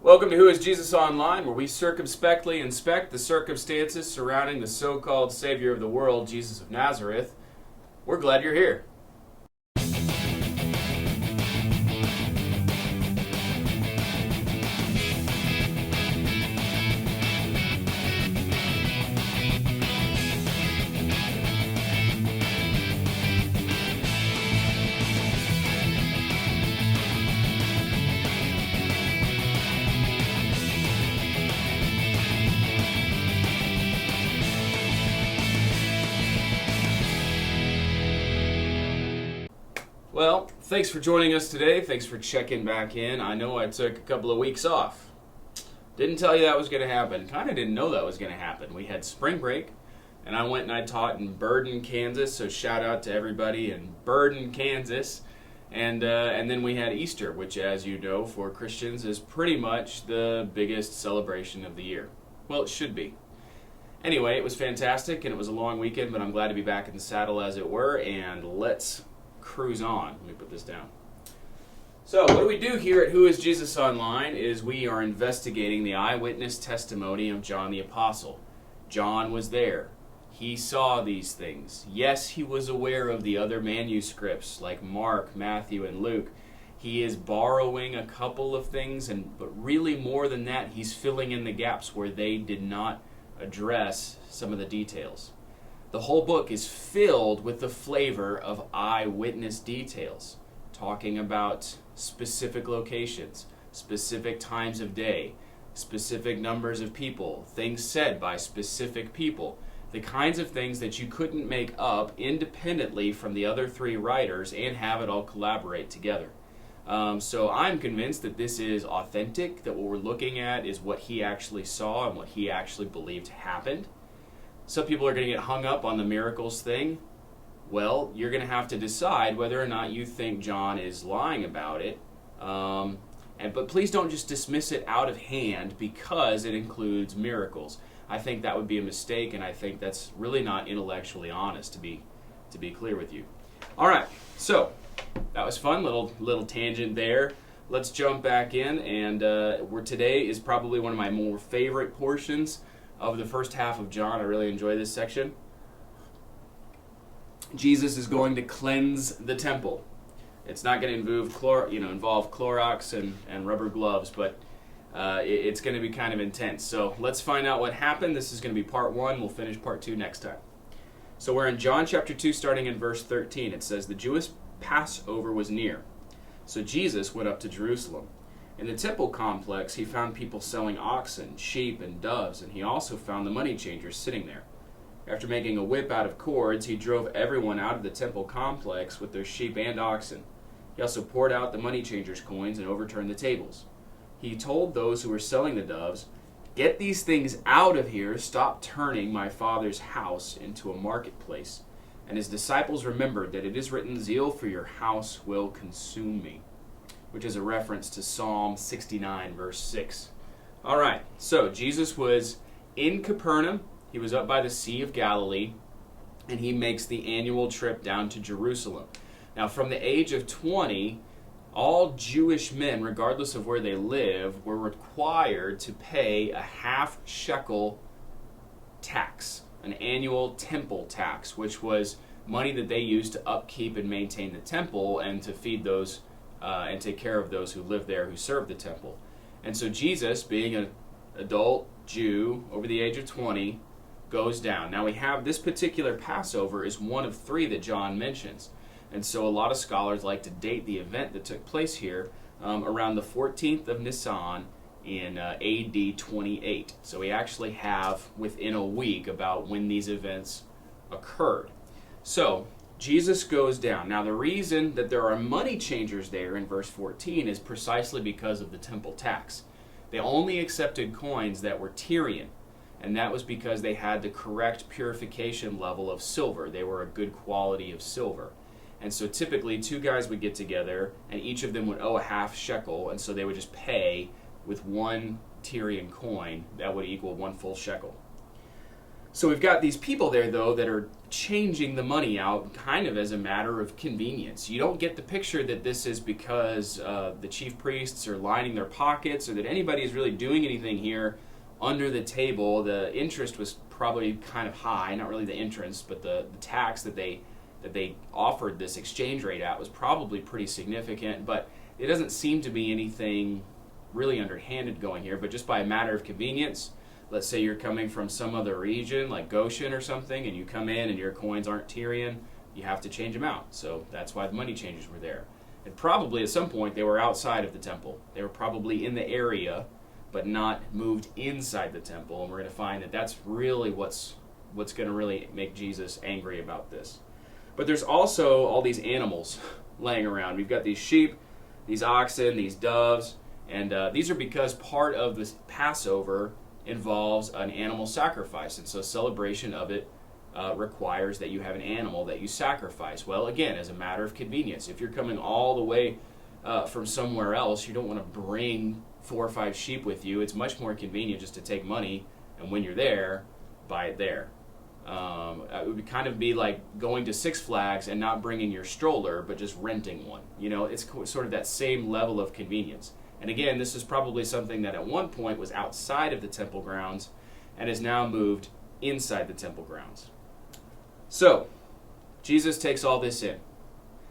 Welcome to Who is Jesus Online, where we circumspectly inspect the circumstances surrounding the so-called Savior of the world, Jesus of Nazareth. We're glad you're here. Well, thanks for joining us today. Thanks for checking back in. I know I took a couple of weeks off. Didn't tell you that was going to happen. Kind of didn't know that was going to happen. We had spring break, and I went and I taught in Burden, Kansas, so shout out to everybody in Burden, Kansas. And then we had Easter, which, as you know, for Christians is pretty much the biggest celebration of the year. Well, it should be. Anyway, it was fantastic, and it was a long weekend, but I'm glad to be back in the saddle, as it were, and let's cruise on. Let me put this down. So what we do here at Who is Jesus Online is we are investigating the eyewitness testimony of John the Apostle. John was there. He saw these things. Yes, he was aware of the other manuscripts like Mark, Matthew, and Luke. He is borrowing a couple of things, but really more than that, he's filling in the gaps where they did not address some of the details. The whole book is filled with the flavor of eyewitness details, talking about specific locations, specific times of day, specific numbers of people, things said by specific people, the kinds of things that you couldn't make up independently from the other three writers and have it all collaborate together. So I'm convinced that this is authentic, that what we're looking at is what he actually saw and what he actually believed happened. Some people are going to get hung up on the miracles thing. Well, you're going to have to decide whether or not you think John is lying about it. But please don't just dismiss it out of hand because it includes miracles. I think that would be a mistake, and I think that's really not intellectually honest, to be clear with you. All right, so that was fun, little tangent there. Let's jump back in, and today is probably one of my more favorite portions of the first half of John. I really enjoy this section. Jesus is going to cleanse the temple. It's not going to involve Clorox and rubber gloves, but it's going to be kind of intense. So let's find out what happened. This is going to be part 1. We'll finish part 2 next time. So we're in John chapter 2, starting in verse 13. It says, "The Jewish Passover was near, so Jesus went up to Jerusalem. In the temple complex, he found people selling oxen, sheep, and doves, and he also found the money changers sitting there. After making a whip out of cords, he drove everyone out of the temple complex with their sheep and oxen. He also poured out the money changers' coins and overturned the tables. He told those who were selling the doves, 'Get these things out of here. Stop turning my Father's house into a marketplace.' And his disciples remembered that it is written, 'Zeal for your house will consume me,'" which is a reference to Psalm 69, verse 6. All right, so Jesus was in Capernaum. He was up by the Sea of Galilee, and he makes the annual trip down to Jerusalem. Now, from the age of 20, all Jewish men, regardless of where they live, were required to pay a half shekel tax, an annual temple tax, which was money that they used to upkeep and maintain the temple and to feed those and take care of those who lived there who served the temple. And so Jesus, being an adult Jew over the age of 20, goes down. Now we have this particular Passover is one of 3 that John mentions. And so a lot of scholars like to date the event that took place here around the 14th of Nisan in AD 28. So we actually have within a week about when these events occurred. So Jesus goes down. Now the reason that there are money changers there in verse 14 is precisely because of the temple tax. They only accepted coins that were Tyrian, and that was because they had the correct purification level of silver. They were a good quality of silver. And so typically 2 guys would get together, and each of them would owe a half shekel, and so they would just pay with 1 Tyrian coin that would equal 1 full shekel. So we've got these people there, though, that are changing the money out kind of as a matter of convenience. You don't get the picture that this is because the chief priests are lining their pockets or that anybody is really doing anything here under the table. The interest was probably kind of high, not really the interest, but the tax that they offered this exchange rate at was probably pretty significant, but it doesn't seem to be anything really underhanded going here, but just by a matter of convenience. Let's say you're coming from some other region, like Goshen or something, and you come in and your coins aren't Tyrian, you have to change them out. So that's why the money changers were there. And probably at some point they were outside of the temple. They were probably in the area, but not moved inside the temple. And we're going to find that that's really what's going to really make Jesus angry about this. But there's also all these animals laying around. We've got these sheep, these oxen, these doves, and these are because part of this Passover involves an animal sacrifice, and so celebration of it requires that you have an animal that you sacrifice. Well, again, as a matter of convenience, if you're coming all the way from somewhere else, you don't want to bring 4 or 5 sheep with you. It's much more convenient just to take money, and when you're there, buy it there. It would kind of be like going to Six Flags and not bringing your stroller, but just renting one. You know, it's sort of that same level of convenience. And again, this is probably something that at one point was outside of the temple grounds and is now moved inside the temple grounds. So, Jesus takes all this in.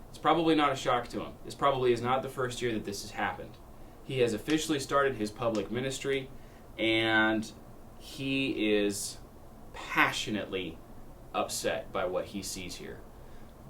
It's probably not a shock to him. This probably is not the first year that this has happened. He has officially started his public ministry, and he is passionately upset by what he sees here.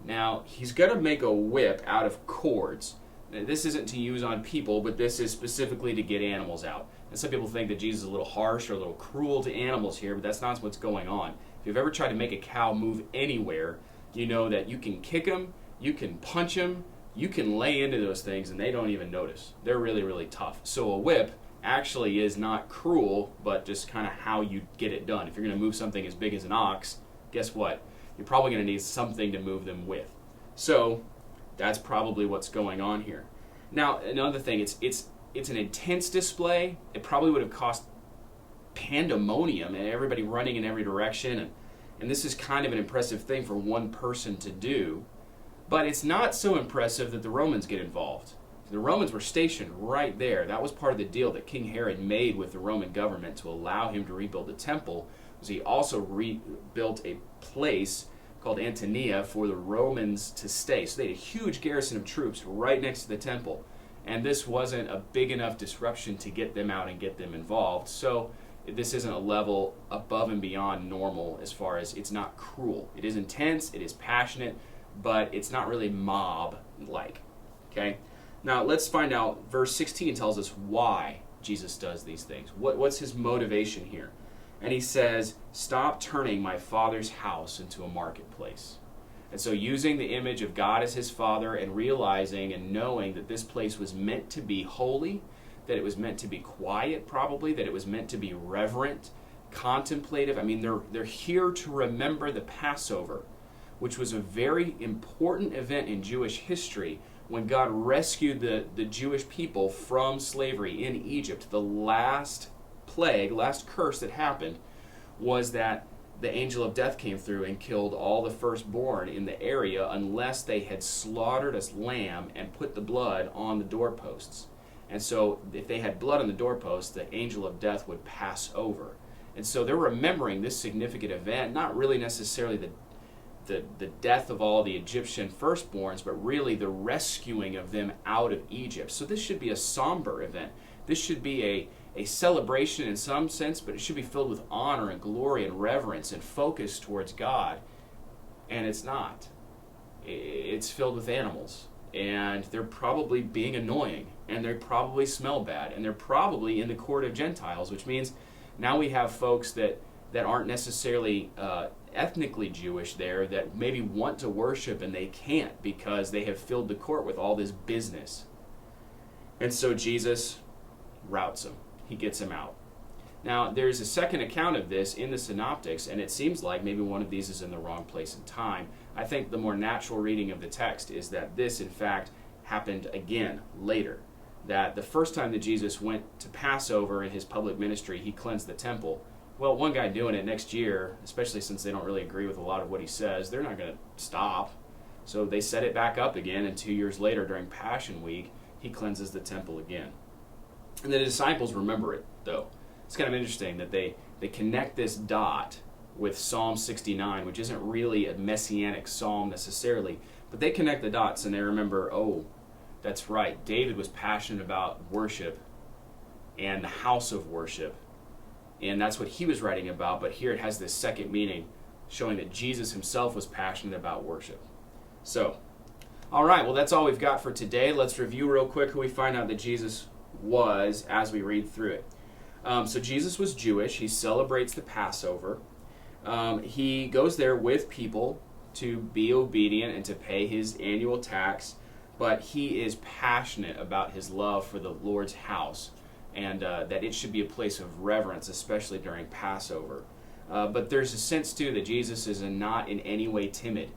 Now, he's going to make a whip out of cords. This isn't to use on people, but this is specifically to get animals out. And some people think that Jesus is a little harsh or a little cruel to animals here, but that's not what's going on. If you've ever tried to make a cow move anywhere, you know that you can kick them, you can punch them, you can lay into those things, and they don't even notice. They're really, really tough. So a whip actually is not cruel, but just kind of how you get it done. If you're going to move something as big as an ox, guess what? You're probably going to need something to move them with. So that's probably what's going on here. Now, another thing, it's an intense display. It probably would have cost pandemonium and everybody running in every direction. And this is kind of an impressive thing for one person to do. But it's not so impressive that the Romans get involved. The Romans were stationed right there. That was part of the deal that King Herod made with the Roman government to allow him to rebuild the temple. Was he also rebuilt a place called Antonia for the Romans to stay. So they had a huge garrison of troops right next to the temple. And this wasn't a big enough disruption to get them out and get them involved. So this isn't a level above and beyond normal as far as it's not cruel. It is intense, it is passionate, but it's not really mob-like. Okay? Now let's find out, verse 16 tells us why Jesus does these things. What's his motivation here? And he says, stop turning my Father's house into a marketplace. And so using the image of God as his Father and realizing and knowing that this place was meant to be holy, that it was meant to be quiet probably, that it was meant to be reverent, contemplative. I mean, they're here to remember the Passover, which was a very important event in Jewish history when God rescued the Jewish people from slavery in Egypt. The last plague, last curse that happened was that the angel of death came through and killed all the firstborn in the area unless they had slaughtered a lamb and put the blood on the doorposts. And so if they had blood on the doorposts, the angel of death would pass over. And so they're remembering this significant event, not really necessarily the death of all the Egyptian firstborns, but really the rescuing of them out of Egypt. So this should be a somber event. This should be a celebration in some sense, but it should be filled with honor and glory and reverence and focus towards God. And it's not. It's filled with animals. And they're probably being annoying. And they probably smell bad. And they're probably in the court of Gentiles, which means now we have folks that aren't necessarily ethnically Jewish there that maybe want to worship and they can't because they have filled the court with all this business. And so Jesus routs them. He gets them out. Now, there's a second account of this in the Synoptics, and it seems like maybe one of these is in the wrong place and time. I think the more natural reading of the text is that this, in fact, happened again later. That the first time that Jesus went to Passover in his public ministry, he cleansed the temple. Well, one guy doing it next year, especially since they don't really agree with a lot of what he says, they're not going to stop. So they set it back up again, and 2 years later, during Passion Week, he cleanses the temple again. And the disciples remember it, though. It's kind of interesting that they connect this dot with Psalm 69, which isn't really a messianic psalm necessarily, but they connect the dots and they remember, oh, that's right, David was passionate about worship and the house of worship, and that's what he was writing about, but here it has this second meaning, showing that Jesus himself was passionate about worship. So, all right, well, that's all we've got for today. Let's review real quick who we find out that Jesus was as we read through it. So Jesus was Jewish. He celebrates the Passover. He goes there with people to be obedient and to pay his annual tax, but he is passionate about his love for the Lord's house, and that it should be a place of reverence, especially during Passover. But there's a sense, too, that Jesus is not in any way timid,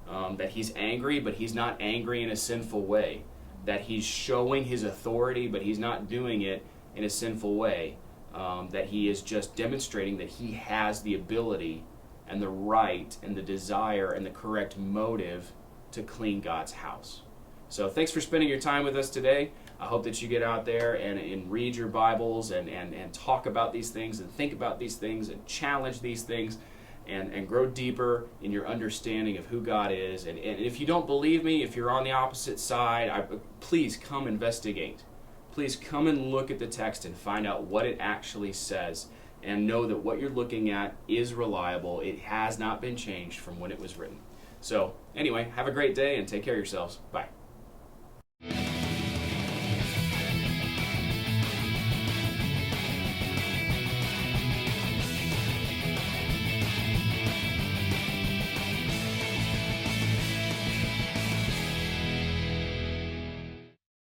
that he's angry, but he's not angry in a sinful way, that he's showing his authority, but he's not doing it in a sinful way, that he is just demonstrating that he has the ability and the right and the desire and the correct motive to clean God's house. So thanks for spending your time with us today. I hope that you get out there and read your Bibles and talk about these things and think about these things and challenge these things and grow deeper in your understanding of who God is. And if you don't believe me, if you're on the opposite side, please come investigate. Please come and look at the text and find out what it actually says, and know that what you're looking at is reliable. It has not been changed from when it was written. So anyway, have a great day and take care of yourselves. Bye.